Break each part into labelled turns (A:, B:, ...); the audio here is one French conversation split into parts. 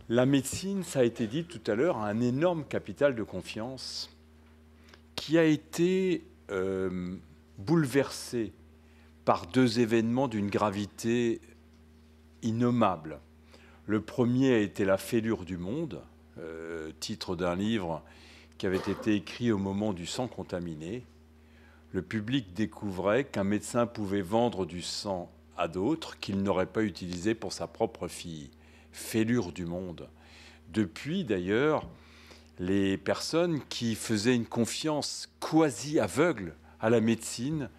A: La médecine, ça a été dit tout à l'heure, a un énorme capital de confiance qui a été bouleversé par deux événements d'une gravité innommable. Le premier a été la fêlure du monde, titre d'un livre qui avait été écrit au moment du sang contaminé. Le public découvrait qu'un médecin pouvait vendre du sang à d'autres qu'il n'aurait pas utilisé pour sa propre fille. Fêlure du monde. Depuis, d'ailleurs, les personnes qui faisaient une confiance quasi aveugle à la médecine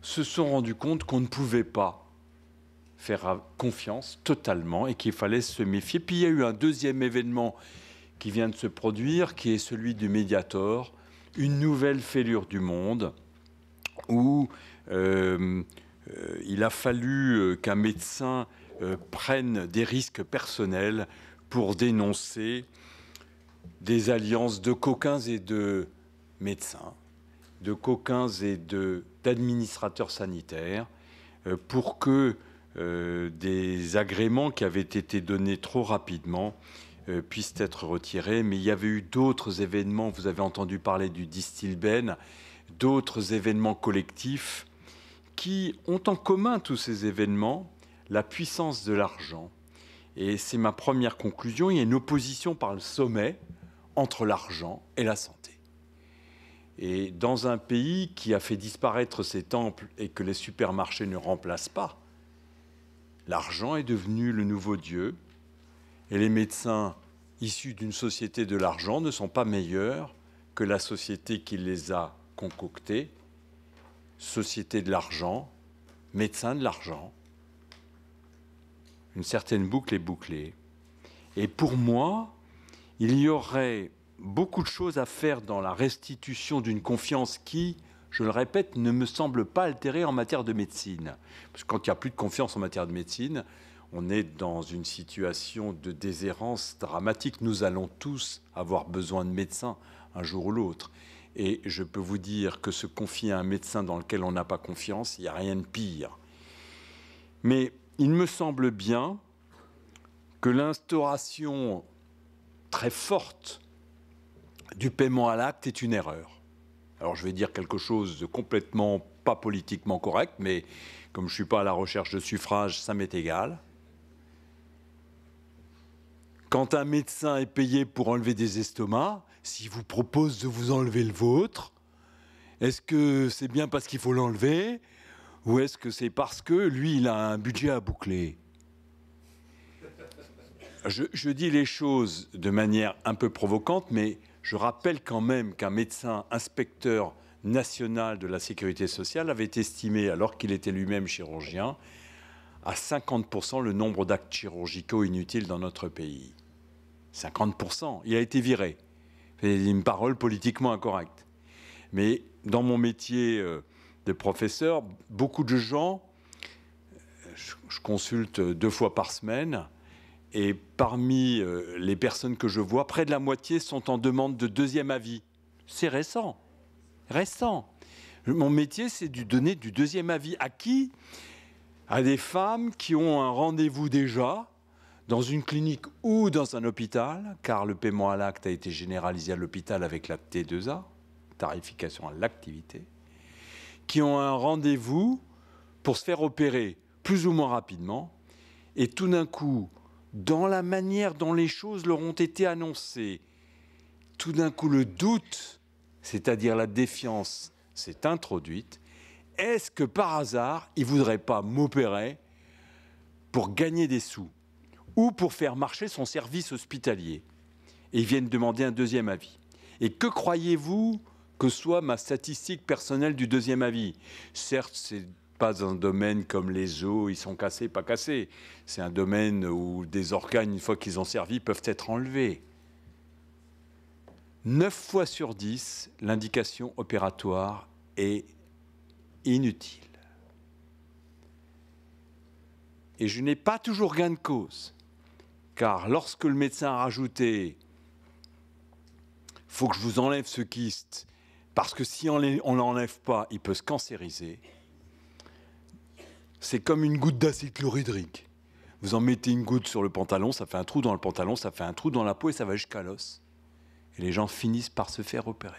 A: se sont rendues compte qu'on ne pouvait pas faire confiance totalement et qu'il fallait se méfier. Puis il y a eu un deuxième événement qui vient de se produire, qui est celui du Mediator, une nouvelle fêlure du monde, où il a fallu qu'un médecin prennent des risques personnels pour dénoncer des alliances de coquins et de médecins, de coquins et d'administrateurs sanitaires, pour que des agréments qui avaient été donnés trop rapidement puissent être retirés. Mais il y avait eu d'autres événements, vous avez entendu parler du Distilbène, d'autres événements collectifs qui ont en commun tous ces événements la puissance de l'argent. Et c'est ma première conclusion, il y a une opposition par le sommet entre l'argent et la santé. Et dans un pays qui a fait disparaître ses temples et que les supermarchés ne remplacent pas, l'argent est devenu le nouveau Dieu, et les médecins issus d'une société de l'argent ne sont pas meilleurs que la société qui les a concoctés, société de l'argent, médecins de l'argent. Une certaine boucle est bouclée. Et pour moi, il y aurait beaucoup de choses à faire dans la restitution d'une confiance qui, je le répète, ne me semble pas altérée en matière de médecine. Parce que quand il n'y a plus de confiance en matière de médecine, on est dans une situation de déshérence dramatique. Nous allons tous avoir besoin de médecins un jour ou l'autre. Et je peux vous dire que se confier à un médecin dans lequel on n'a pas confiance, il n'y a rien de pire. Mais il me semble bien que l'instauration très forte du paiement à l'acte est une erreur. Alors je vais dire quelque chose de complètement pas politiquement correct, mais comme je ne suis pas à la recherche de suffrage, ça m'est égal. Quand un médecin est payé pour enlever des estomacs, s'il vous propose de vous enlever le vôtre, est-ce que c'est bien parce qu'il faut l'enlever ? Ou est-ce que c'est parce que lui, il a un budget à boucler ? Je dis les choses de manière un peu provocante, mais je rappelle quand même qu'un médecin inspecteur national de la sécurité sociale avait estimé, alors qu'il était lui-même chirurgien, à 50% le nombre d'actes chirurgicaux inutiles dans notre pays. 50%, il a été viré. C'est une parole politiquement incorrecte. Mais dans mon métier de professeur, beaucoup de gens, je consulte 2 fois par semaine, et parmi les personnes que je vois, près de la moitié sont en demande de deuxième avis. C'est récent. Mon métier, c'est de donner du deuxième avis. À qui ? À des femmes qui ont un rendez-vous déjà dans une clinique ou dans un hôpital, car le paiement à l'acte a été généralisé à l'hôpital avec la T2A, tarification à l'activité, qui ont un rendez-vous pour se faire opérer plus ou moins rapidement, et tout d'un coup, dans la manière dont les choses leur ont été annoncées, tout d'un coup le doute, c'est-à-dire la défiance, s'est introduite. Est-ce que par hasard, il ne voudrait pas m'opérer pour gagner des sous ou pour faire marcher son service hospitalier ? Et ils viennent demander un deuxième avis. Et que croyez-vous que soit ma statistique personnelle du deuxième avis ? Certes, c'est pas un domaine comme les os, ils sont cassés, pas cassés. C'est un domaine où des organes, une fois qu'ils ont servi, peuvent être enlevés. 9 fois sur 10, l'indication opératoire est inutile. Et je n'ai pas toujours gain de cause, car lorsque le médecin a rajouté « faut que je vous enlève ce kyste, parce que si on ne l'enlève pas, il peut se cancériser », c'est comme une goutte d'acide chlorhydrique. Vous en mettez une goutte sur le pantalon, ça fait un trou dans le pantalon, ça fait un trou dans la peau et ça va jusqu'à l'os. Et les gens finissent par se faire opérer.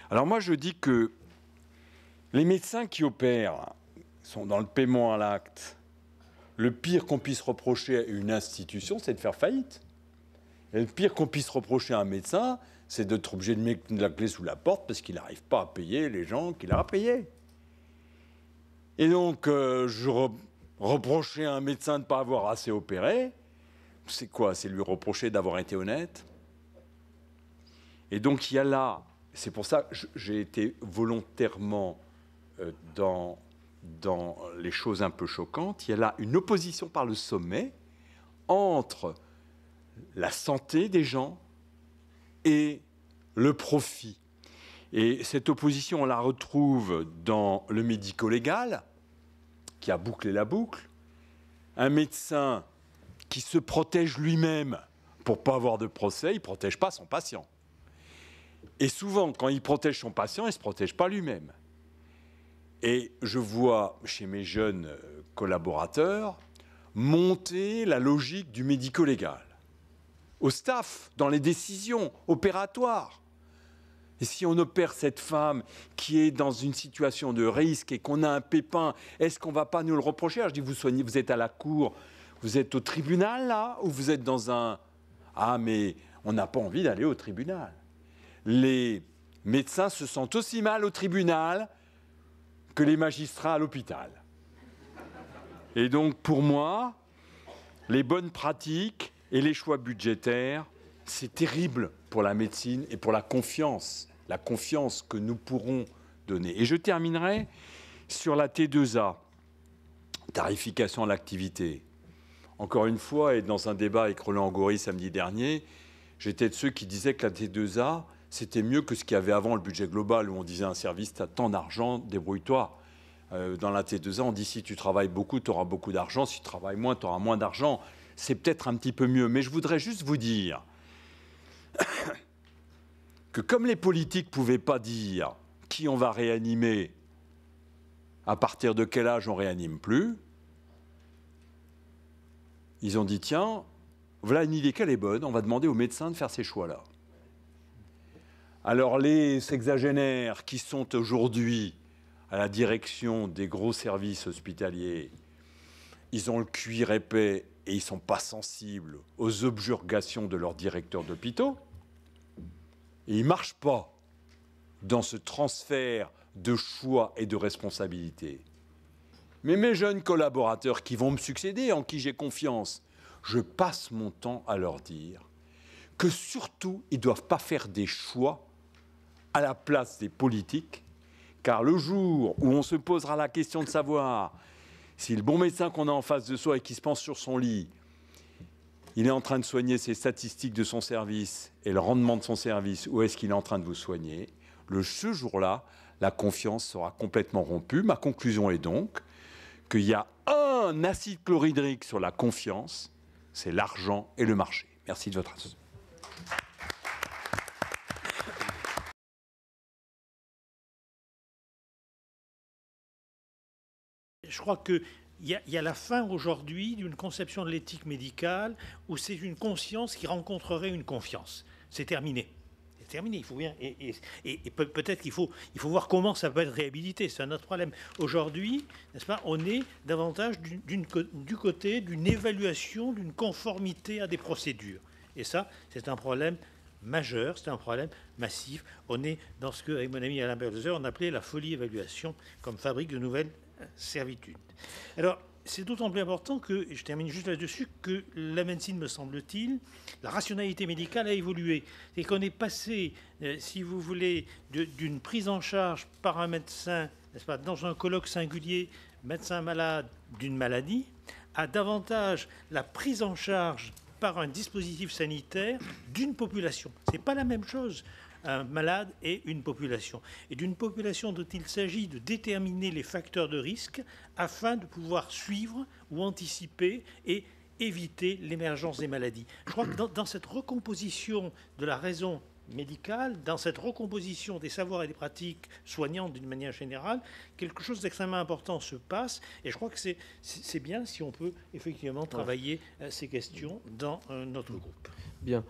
A: Alors moi, je dis que les médecins qui opèrent sont dans le paiement à l'acte. Le pire qu'on puisse reprocher à une institution, c'est de faire faillite. Et le pire qu'on puisse reprocher à un médecin, c'est d'être obligé de mettre la clé sous la porte parce qu'il n'arrive pas à payer les gens qu'il a à payer. Et donc, reprocher à un médecin de ne pas avoir assez opéré, c'est quoi? C'est lui reprocher d'avoir été honnête. Et donc, il y a là, c'est pour ça que j'ai été volontairement dans les choses un peu choquantes, il y a là une opposition par le sommet entre la santé des gens et le profit. Et cette opposition, on la retrouve dans le médico-légal, qui a bouclé la boucle. Un médecin qui se protège lui-même pour ne pas avoir de procès, il ne protège pas son patient. Et souvent, quand il protège son patient, il ne se protège pas lui-même. Et je vois chez mes jeunes collaborateurs monter la logique du médico-légal. Au staff, dans les décisions opératoires. Et si on opère cette femme qui est dans une situation de risque et qu'on a un pépin, est-ce qu'on ne va pas nous le reprocher? Alors je dis, vous soignez, vous êtes à la cour, vous êtes au tribunal là, ou vous êtes dans un... Ah mais on n'a pas envie d'aller au tribunal. Les médecins se sentent aussi mal au tribunal que les magistrats à l'hôpital. Et donc pour moi, les bonnes pratiques et les choix budgétaires, c'est terrible pour la médecine et pour la confiance que nous pourrons donner. Et je terminerai sur la T2A, tarification à l'activité. Encore une fois, et dans un débat avec Roland Goury samedi dernier, j'étais de ceux qui disaient que la T2A, c'était mieux que ce qu'il y avait avant le budget global, où on disait un service, tu as tant d'argent, débrouille-toi. Dans la T2A, on dit si tu travailles beaucoup, tu auras beaucoup d'argent, si tu travailles moins, tu auras moins d'argent. C'est peut-être un petit peu mieux, mais je voudrais juste vous dire que comme les politiques ne pouvaient pas dire qui on va réanimer, à partir de quel âge on ne réanime plus, ils ont dit tiens, voilà une idée qu'elle est bonne, on va demander aux médecins de faire ces choix-là. Alors les sexagénaires qui sont aujourd'hui à la direction des gros services hospitaliers, ils ont le cuir épais et ils ne sont pas sensibles aux objurgations de leurs directeurs d'hôpitaux. Et ils ne marchent pas dans ce transfert de choix et de responsabilité. Mais mes jeunes collaborateurs qui vont me succéder, en qui j'ai confiance, je passe mon temps à leur dire que surtout, ils ne doivent pas faire des choix à la place des politiques, car le jour où on se posera la question de savoir si le bon médecin qu'on a en face de soi et qui se pense sur son lit, il est en train de soigner ses statistiques de son service et le rendement de son service, ou est-ce qu'il est en train de vous soigner, ce jour-là, la confiance sera complètement rompue. Ma conclusion est donc qu'il y a un acide chlorhydrique sur la confiance, c'est l'argent et le marché. Merci de votre attention.
B: Je crois qu'il y a la fin aujourd'hui d'une conception de l'éthique médicale où c'est une conscience qui rencontrerait une confiance. C'est terminé. C'est terminé. Il faut bien, et peut-être qu'il faut voir comment ça peut être réhabilité. C'est un autre problème. Aujourd'hui, n'est-ce pas, on est davantage du côté d'une évaluation, d'une conformité à des procédures. Et ça, c'est un problème majeur, c'est un problème massif. On est dans ce que, avec mon ami Alain Berleuser, on appelait la folie évaluation comme fabrique de nouvelles servitude. Alors, c'est d'autant plus important que, et je termine juste là-dessus, que la médecine, me semble-t-il, la rationalité médicale a évolué. C'est qu'on est passé, si vous voulez, d'une prise en charge par un médecin, n'est-ce pas, dans un colloque singulier, médecin malade d'une maladie, à davantage la prise en charge par un dispositif sanitaire d'une population. Ce n'est pas la même chose, un malade et une population. Et d'une population dont il s'agit de déterminer les facteurs de risque afin de pouvoir suivre ou anticiper et éviter l'émergence des maladies. Je crois que dans cette recomposition de la raison médicale, dans cette recomposition des savoirs et des pratiques soignantes d'une manière générale, quelque chose d'extrêmement important se passe. Et je crois que c'est bien si on peut effectivement travailler ces questions dans notre groupe.
C: Bien.